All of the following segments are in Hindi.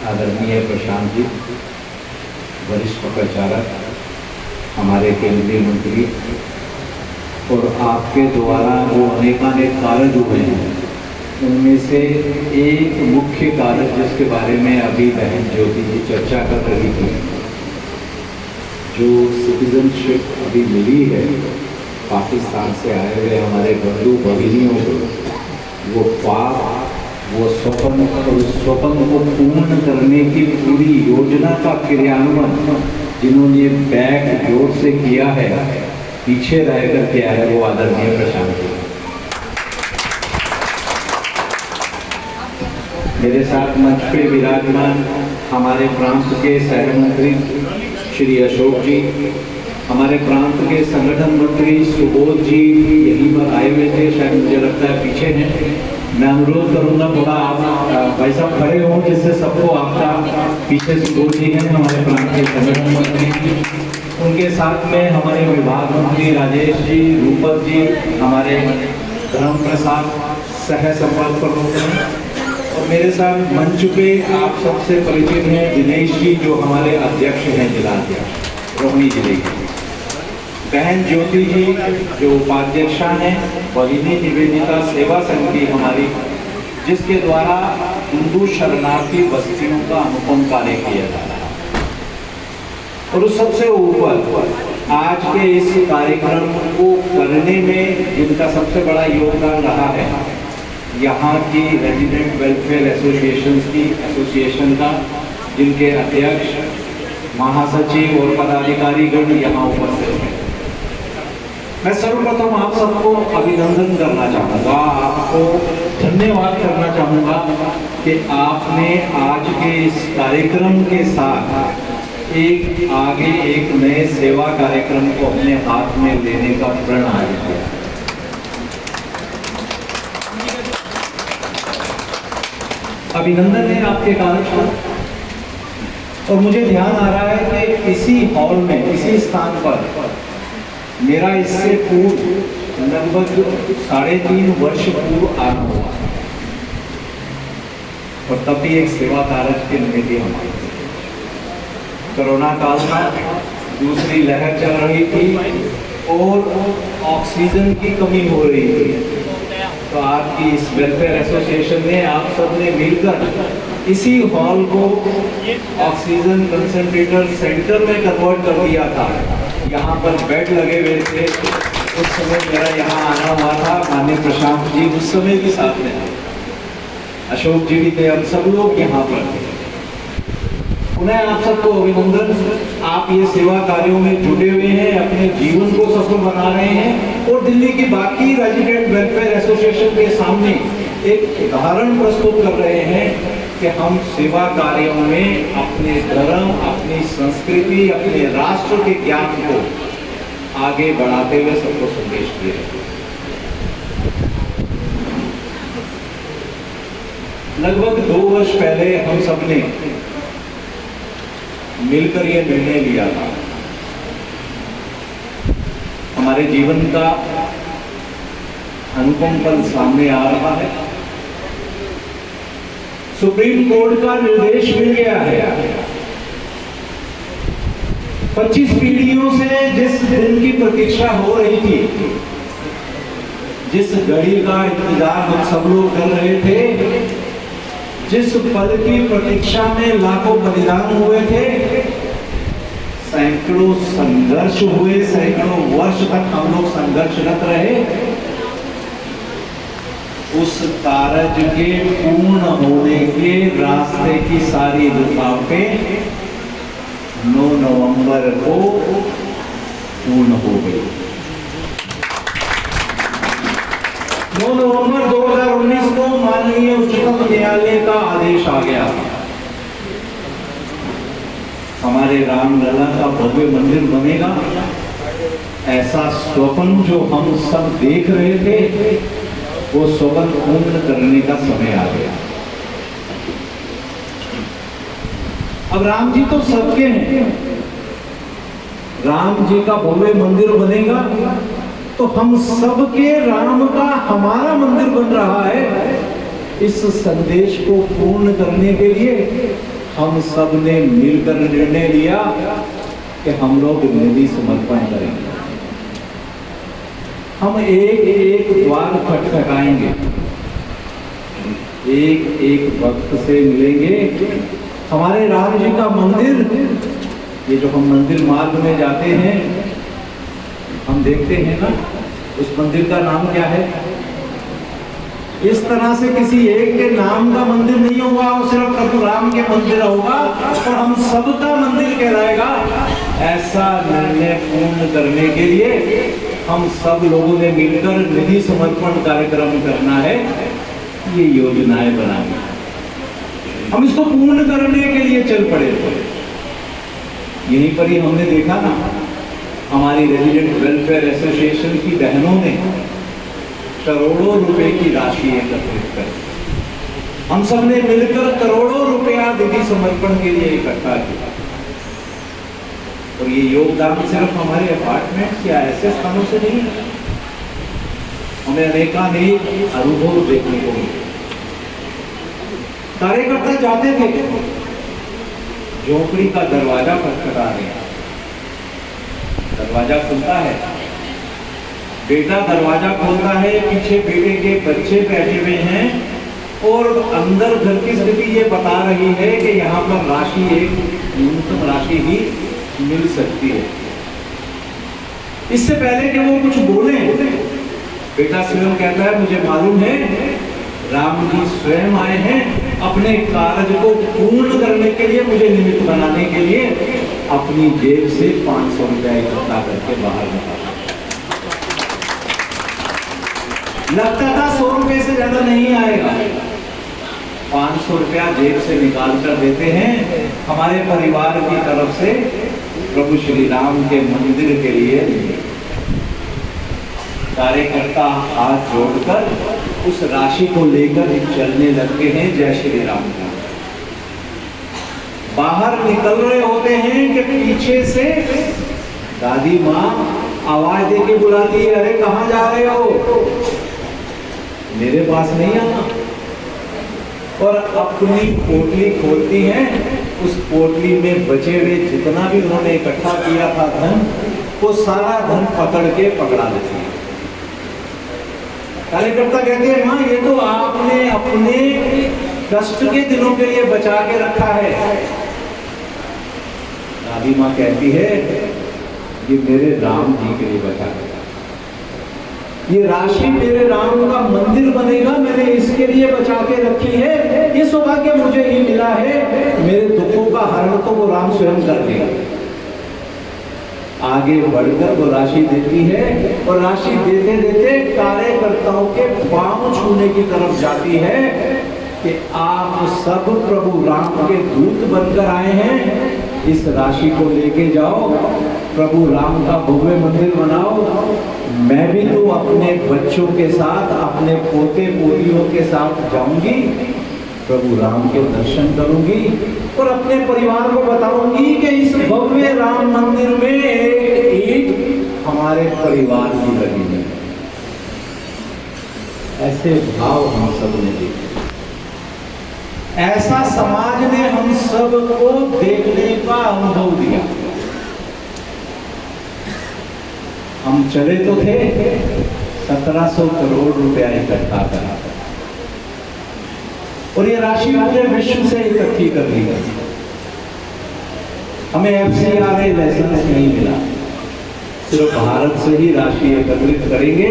आदरणीय प्रशांत जी, वरिष्ठ प्रचारक, हमारे केंद्रीय मंत्री, और आपके द्वारा जो अनेकानेक कार्य हुए हैं उनमें से एक मुख्य कार्य जिसके बारे में अभी बहन ज्योति जी चर्चा कर रही थी, जो सिटीजनशिप अभी मिली है पाकिस्तान से आए हुए हमारे बंधु भगिनियों को, वो ख्वाब, वो स्वप्न और उस स्वप्न को पूर्ण करने की पूरी योजना का क्रियान्वयन जिन्होंने बैक जोर से किया है, पीछे रहकर किया है, वो आदरणीय प्रशांत जी। मेरे साथ मंच पे विराजमान हमारे प्रांत के सह मंत्री श्री अशोक जी, हमारे प्रांत के संगठन मंत्री सुबोध जी यहीं पर आए हुए थे, शायद मुझे लगता है पीछे हैं। मैं अनुरोध करूंगा थोड़ा आप भाई साहब खड़े हों जिससे सबको आपका पीछे सुबोध जी हैं हमारे प्रांत के संगठन मंत्री, उनके साथ में हमारे विभाग मंत्री राजेश जी, रूपक जी, हमारे धर्म प्रसाद सह संपर्क प्रमुख हैं, और मेरे साथ मंच पे आप सबसे परिचित हैं दिनेश जी जो हमारे अध्यक्ष हैं, जिला अध्यक्ष रोहिणी जिले के, बहन ज्योति जी जो उपाध्यक्षा हैं भगिनी निवेदिता सेवा समिति हमारी, जिसके द्वारा हिंदू शरणार्थी बस्तियों का अनुपम कार्य किया जा रहा है, और उस सबसे ऊपर आज के इस कार्यक्रम को करने में जिनका सबसे बड़ा योगदान रहा है यहाँ की रेजिडेंट वेलफेयर एसोसिएशन का, जिनके अध्यक्ष, महासचिव और पदाधिकारीगण यहाँ उपस्थित हैं। मैं सर्वप्रथम आप सबको अभिनंदन करना चाहूँगा, आपको धन्यवाद करना चाहूँगा कि आपने आज के इस कार्यक्रम के साथ एक नए सेवा कार्यक्रम को अपने हाथ में लेने का प्रण आगे किया। अभिनंदन है आपके कार्यक्रम, और मुझे ध्यान आ रहा है कि इसी हॉल में, इसी स्थान पर मेरा इससे पूर्व लगभग 3.5 वर्ष पूर्व आना हुआ, और तब भी एक सेवा कार्य के निमित्त हमारे कोरोना काल में दूसरी लहर चल रही थी और ऑक्सीजन की कमी हो रही थी, तो आपकी इस वेलफेयर एसोसिएशन ने, आप सब ने मिलकर इसी हॉल को ऑक्सीजन कंसंट्रेटर सेंटर में कन्वर्ट कर दिया था। यहाँ पर बेड लगे हुए थे, उस समय मेरा यहाँ आना हुआ था, माननीय प्रशांत जी उस समय भी साथ में थे, अशोक जी भी थे, हम सब लोग यहाँ पर थे। उन्हें आप सबको अभिनंदन, आप ये सेवा कार्यों में जुटे हुए हैं, अपने जीवन को सफल बना रहे हैं, और दिल्ली की बाकी रेजिडेंट वेलफेयर एसोसिएशन के सामने एक उदाहरण प्रस्तुत कर रहे हैं कि हम सेवा कार्यों में अपने धर्म, अपनी संस्कृति, अपने राष्ट्र के ज्ञान को आगे बढ़ाते हुए सबको संदेश दे रहे हैं। लगभग 2 वर्ष पहले हम सबने मिलकर यह निर्णय लिया था। हमारे जीवन का अनुपम पल सामने आ रहा है, सुप्रीम कोर्ट का निर्देश मिल गया है। 25 पीढ़ियों से जिस दिन की प्रतीक्षा हो रही थी, जिस घड़ी का इंतजार हम सब लोग कर रहे थे, जिस पल की प्रतीक्षा में लाखों बलिदान हुए थे, सैकड़ों संघर्ष हुए, सैकड़ों वर्ष तक हम लोग संघर्षरत रहे, उस कारज के पूर्ण होने के रास्ते की सारी रुकावटें 9 नवंबर को पूर्ण हो गई। 9 नवंबर 2019 को माननीय उच्चतम न्यायालय का आदेश आ गया, हमारे रामलला का भव्य मंदिर बनेगा। ऐसा स्वप्न जो हम सब देख रहे थे, वो स्वप्न पूर्ण करने का समय आ गया। अब राम जी तो सबके हैं, राम जी का भव्य मंदिर बनेगा, तो हम सबके राम का हमारा मंदिर बन रहा है। इस संदेश को पूर्ण करने के लिए हम सब ने मिलकर निर्णय लिया कि हम लोग निधि समर्पण करेंगे। हम एक एक द्वार खटखटाएंगे, एक एक भक्त से मिलेंगे। हमारे राम जी का मंदिर, ये जो हम मंदिर मार्ग में जाते हैं, हम देखते हैं ना, उस मंदिर का नाम क्या है? इस तरह से किसी एक के नाम का मंदिर नहीं होगा, वो सिर्फ प्रभु राम के मंदिर होगा और हम सबका मंदिर कहलाएगा। ऐसा निर्णय पूर्ण करने के लिए हम सब लोगों ने मिलकर निधि समर्पण कार्यक्रम करना है, ये योजनाएं बनानी। हम इसको पूर्ण करने के लिए चल पड़े थे। यहीं पर ही हमने देखा ना, हमारी रेजिडेंट वेलफेयर एसोसिएशन की बहनों ने करोड़ों रुपए की राशि एकत्रित कर, हम सब ने मिलकर करोड़ों रुपया निधि समर्पण के लिए इकट्ठा किया। और ये योगदान सिर्फ हमारे अपार्टमेंट्स या ऐसे स्थानों से नहीं, हमें अनेकानेक अनुभव देखने को मिले। कार्यकर्ता जाते थे, झोपड़ी का दरवाजा खटखटा रहे, दरवाजा खुलता है, बेटा दरवाजा खोलता है, पीछे बेटे के बच्चे बैठे हुए हैं और अंदर घर की स्थिति ये बता रही है कि यहाँ पर राशि, एक न्यूनतम राशि ही मिल सकती है। इससे पहले कि वो कुछ बोले, बेटा स्वयं कहता है, मुझे मालूम है राम जी स्वयं आए हैं अपने कार्य को पूर्ण करने के लिए, मुझे निमित्त बनाने के लिए, अपनी जेब से 500 रुपया इकट्ठा करके बाहर निकाला। लगता था 100 रुपए से ज्यादा नहीं आएगा, 500 रुपया जेब से निकाल कर देते हैं हमारे परिवार की तरफ से प्रभु श्री राम के मंदिर के लिए। कार्यकर्ता हाथ जोड़कर उस राशि को लेकर चलने लगते हैं। जय श्री राम का बाहर निकल रहे होते हैं कि पीछे से दादी माँ आवाज देके बुलाती है, अरे कहाँ जा रहे हो? मेरे पास नहीं आना। और अपनी पोटली खोलती हैं, उस पोटली में बचे हुए जितना भी उन्होंने इकट्ठा किया था धन, वो सारा धन पकड़ के पकड़ा देती है। कार्यकर्ता कहते हैं, माँ ये तो आपने अपने कष्ट के दिनों के लिए बचा के रखा है। दादी माँ कहती है, ये मेरे राम जी के लिए बचा के, ये राशि मेरे राम का मंदिर बनेगा, मैंने इसके लिए बचा के रखी है। ये सौभाग्य मुझे ही मिला है, मेरे दुखों का हरण तो वो राम स्वयं कर देगा। आगे बढ़कर वो राशि देती है और राशि देते देते कार्यकर्ताओं के पांव छूने की तरफ जाती है कि आप सब प्रभु राम के दूत बनकर आए हैं, इस राशि को लेके जाओ, प्रभु राम का भव्य मंदिर बनाओ। मैं भी तो अपने बच्चों के साथ, अपने पोते पोतियों के साथ जाऊंगी, प्रभु राम के दर्शन करूंगी और अपने परिवार को बताऊंगी कि इस भव्य राम मंदिर में एक ईंट हमारे परिवार की लगी है। ऐसे भाव हम सब ने देखे, ऐसा समाज ने हम सब को देखने का अनुभव दिया। हम चले तो थे 1700 करोड़ रुपया इकट्ठा करा और ये राशि पूरे विश्व से इकट्ठी कर ली गई। हमें FCRA लाइसेंस नहीं मिला, सिर्फ भारत से ही राशि एकत्रित करेंगे,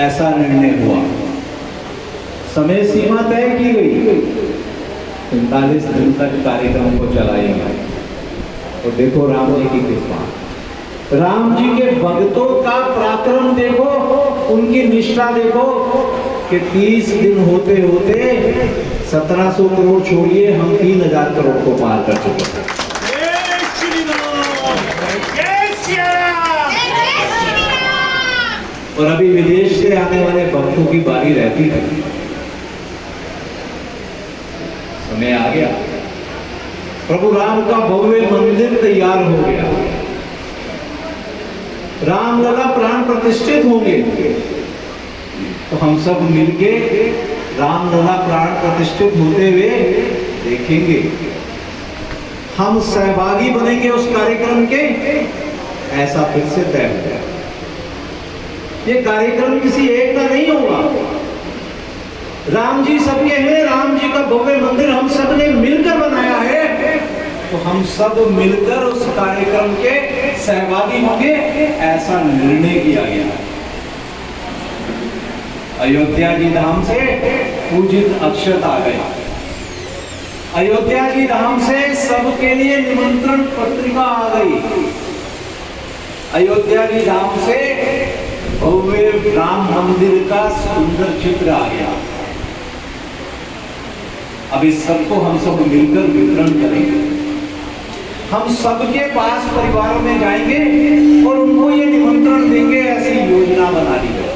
ऐसा निर्णय हुआ। समय सीमा तय की गई, 45 दिन तक कार्यक्रम को चलाएंगे। और देखो राम जी की कृपा, राम जी के भक्तों का पराक्रम देखो, उनकी निष्ठा देखो कि 30 दिन होते होते 1700 करोड़ छोड़िए, हम 3000 करोड़ को पार कर चुके हैं। और अभी विदेश से आने वाले भक्तों की बारी रहती है। समय आ गया, प्रभु राम का भव्य मंदिर तैयार हो गया, रामलला प्राण प्रतिष्ठित होंगे। तो हम सब मिलके रामलला प्राण प्रतिष्ठित होते हुए देखेंगे। हम सहभागी बनेंगे उस कार्यक्रम के, ऐसा फिर से तय हो गया। ये कार्यक्रम किसी एक का नहीं होगा। राम जी सबके हैं, राम जी का भव्य मंदिर हम सब ने मिलकर बनाया है, तो हम सब मिलकर उस कार्यक्रम के सहभागी होंगे, ऐसा निर्णय किया गया। अयोध्या जी धाम से पूजित अक्षत आ गए। अयोध्या जी धाम से सबके लिए निमंत्रण पत्रिका आ गई। अयोध्या जी धाम से भव्य राम मंदिर का सुंदर चित्र आ गया। अब इस सबको हम सब मिलकर वितरण करेंगे। हम सबके पास परिवारों में जाएंगे और उनको ये निमंत्रण देंगे, ऐसी योजना बना ली है।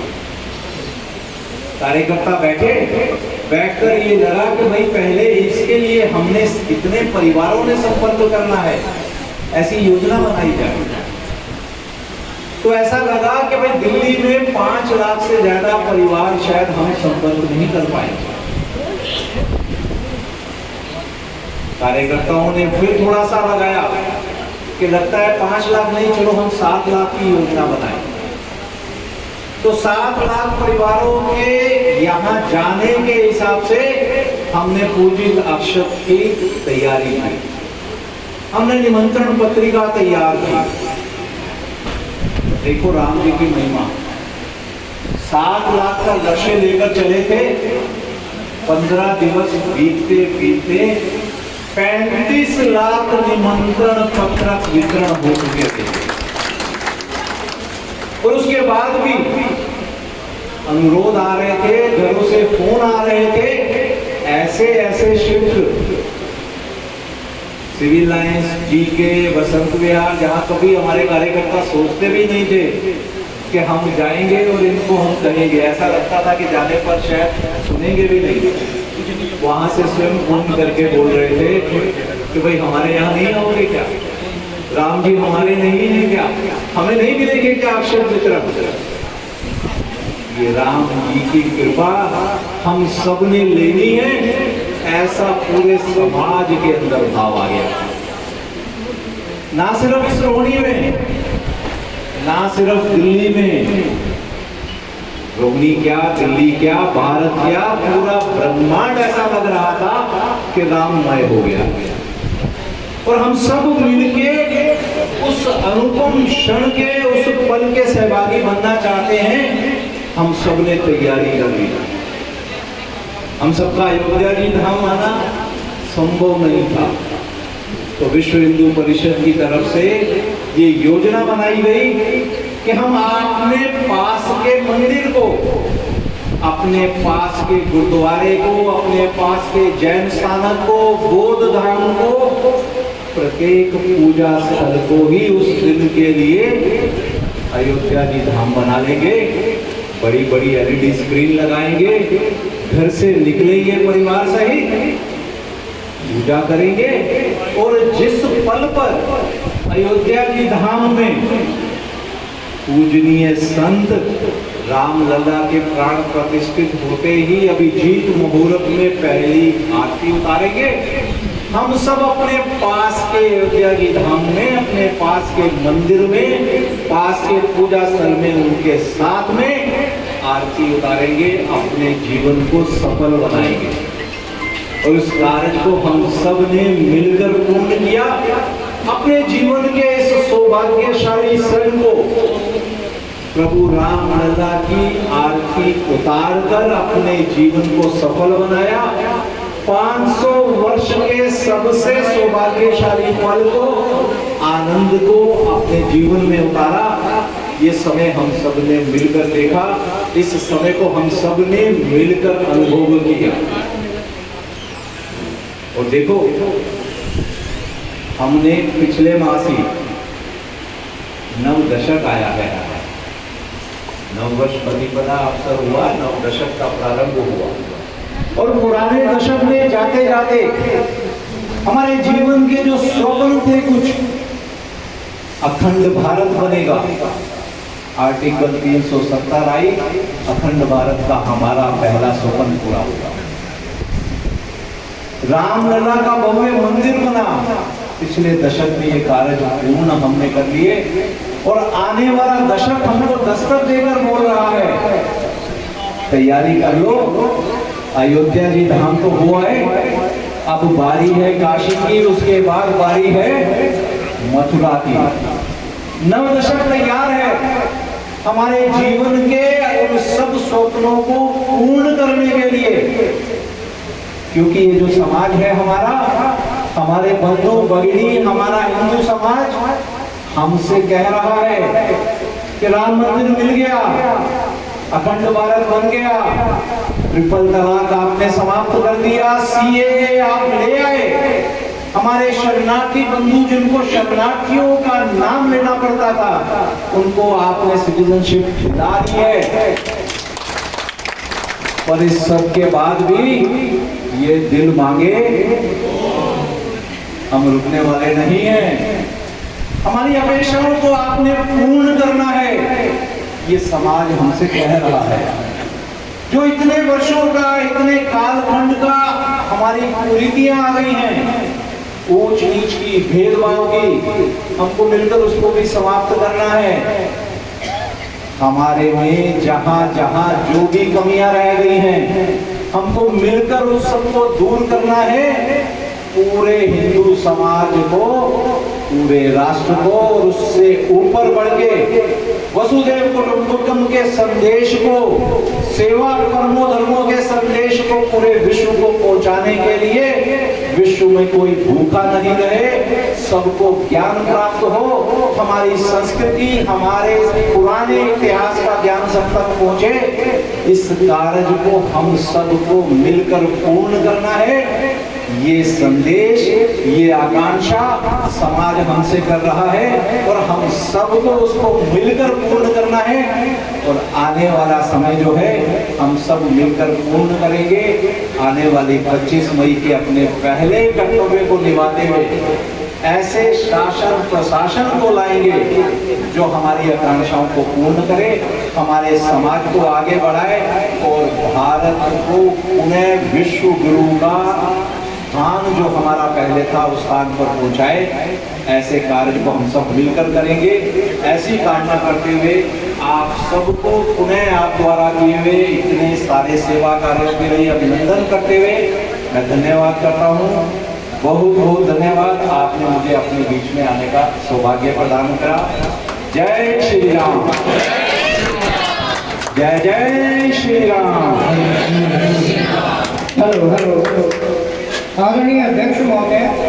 कार्यकर्ता बैठकर ये लगा कि भाई पहले इसके लिए हमने कितने परिवारों ने संपर्क करना है, ऐसी योजना बनाई जाए। तो ऐसा लगा कि भाई दिल्ली में 5 लाख से ज्यादा परिवार शायद हम संपर्क नहीं कर पाएंगे। कार्यकर्ताओं ने फिर थोड़ा सा लगाया कि लगता है 5 लाख नहीं, चलो हम 7 लाख की योजना बनाएं। तो 7 लाख परिवारों के यहाँ जाने के हिसाब से हमने पूजित अक्षत की तैयारी की। हमने निमंत्रण पत्रिका तैयार की। देखो राम जी की महिमा। 7 लाख का लक्ष्य लेकर चले थे। 15 दिवस बीतते बीतते 35 लाख निमंत्रण पत्र वितरण हो चुके थे। और उसके बाद भी अनुरोध आ रहे थे, घरों से फोन आ रहे थे, ऐसे shift civil lines, GK, Basant Vihar, जहां कभी हमारे कार्यकर्ता सोचते भी नहीं थे कि हम जाएंगे और इनको हम कहेंगे। ऐसा लगता था कि जाने पर शायद सुनेंगे भी नहीं। वहां से स्वयं फोन करके बोल रहे थे कि भाई हमारे यहाँ नहीं आओगे क्या, राम जी हमारे नहीं है क्या, हमें नहीं मिलेंगे क्या अक्षत वितरण। ये राम जी की कृपा हम सब ने लेनी है, ऐसा पूरे समाज के अंदर भाव आ गया। ना सिर्फ इस रोहिणी में, ना सिर्फ दिल्ली में, रोहिणी क्या, दिल्ली क्या, भारत क्या, पूरा ब्रह्मांड ऐसा लग रहा था कि राममय हो गया। और हम सब मिलके उस अनुपम क्षण के, उस पल के सहभागी बनना चाहते हैं। हम सब ने तैयारी कर ली। हम सबका अयोध्या जी धाम आना संभव नहीं था, तो विश्व हिंदू परिषद की तरफ से ये योजना बनाई गई कि हम अपने पास के मंदिर को, अपने पास के गुरुद्वारे को, अपने पास के जैन स्थानक को, बौद्ध धाम को, प्रत्येक पूजा स्थल को ही उस दिन के लिए अयोध्या जी धाम बना लेंगे। बड़ी बड़ी LED स्क्रीन लगाएंगे, घर से निकलेंगे परिवार सहित, पूजा करेंगे। और जिस पल पर अयोध्या जी धाम में पूजनीय संत रामलला के प्राण प्रतिष्ठित होते ही अभिजीत मुहूर्त में पहली आरती उतारेंगे, हम सब अपने पास के अयोध्या जी धाम में, अपने पास के मंदिर में, पास के पूजा स्थल में उनके साथ में आरती उतारेंगे, अपने जीवन को सफल बनाएंगे। और इस कार्य को हम सब ने मिलकर पूर्ण किया। अपने जीवन के इस सौभाग्यशाली क्षण को प्रभु रामलला की आरती उतारकर अपने जीवन को सफल बनाया। 500 वर्ष के सबसे सौभाग्यशाली पल को, आनंद को अपने जीवन में उतारा। ये समय हम सब ने मिलकर देखा, इस समय को हम सब ने मिलकर अनुभव किया। और देखो, हमने पिछले मास ही नव दशक आया है, नववर्ष प्रतिपदा अवसर हुआ, नव दशक का प्रारंभ हुआ। और पुराने दशक में जाते जाते हमारे जीवन के जो स्वप्न थे, कुछ अखंड भारत बनेगा, आर्टिकल 370 आई, अखंड भारत का हमारा पहला स्वप्न पूरा हुआ। रामलला का भव्य मंदिर बना, पिछले दशक में ये कार्य पूर्ण हमने कर लिए और आने वाला दशक हमको दस्तक देकर बोल रहा है, तैयारी कर लो। अयोध्या जी धाम तो हुआ है, अब बारी है काशी की, उसके बाद बारी है मथुरा की। नव दशक तैयार है हमारे जीवन के उन सब स्वप्नों को पूर्ण करने के लिए, क्योंकि ये जो समाज है हमारा, हमारे बंधु भगिनी, हमारा हिंदू समाज हमसे कह रहा है कि राम मंदिर मिल गया, अखंड भारत बन गया, ट्रिपल तलाक आपने समाप्त कर दिया, सीएए आप ले आए, हमारे शरणार्थी बंधु जिनको शरणार्थियों का नाम लेना पड़ता था उनको आपने सिटीजनशिप दिला दी है। पर इस सब के बाद भी ये दिल मांगे हम रुकने वाले नहीं हैं। हमारी अपेक्षाओं को आपने पूर्ण करना है, ये समाज हमसे कह रहा है। जो इतने वर्षों का, इतने कालखंड का हमारी कुरीतियां आ गई हैं, ऊंच नीच की, भेदभाव की, हमको मिलकर उसको भी समाप्त करना है। हमारे में जहां जहां जो भी कमियां रह गई हैं, हमको मिलकर उस सबको दूर करना है। पूरे हिंदू समाज को, पूरे राष्ट्र को, और उससे ऊपर बढ़ के वसुधैव कुटुंबकम के संदेश को, सेवा कर्मो धर्मों के संदेश को पूरे विश्व को पहुंचाने के लिए, विश्व में कोई भूखा नहीं रहे, सबको ज्ञान प्राप्त हो, हमारी संस्कृति, हमारे पुराने इतिहास का ज्ञान सब तक पहुंचे, इस कार्य को हम सबको मिलकर पूर्ण करना है। ये संदेश, ये आकांक्षा समाज हमसे कर रहा है और हम सबको उसको मिलकर पूर्ण करना है। और आने वाला समय जो है हम सब मिलकर पूर्ण करेंगे। आने वाली 25 मई के अपने पहले कर्तव्य को निभाते हुए ऐसे शासन प्रशासन को लाएंगे जो हमारी आकांक्षाओं को पूर्ण करे, हमारे समाज को आगे बढ़ाए और भारत को पुनः विश्व गुरु का स्थान जो हमारा पहले था उस स्थान पर पहुंचाए। ऐसे कार्य को हम सब मिलकर करेंगे। ऐसी कामना करते हुए आप सबको पुनः आप द्वारा किए हुए इतने सारे सेवा कार्यों के लिए अभिनंदन करते हुए मैं धन्यवाद करता हूँ। बहुत बहुत धन्यवाद, आपने मुझे अपने बीच में आने का सौभाग्य प्रदान करा। जय श्री राम, जय जय श्री राम। हेलो हेलो, आदरणीय अध्यक्ष महोदय,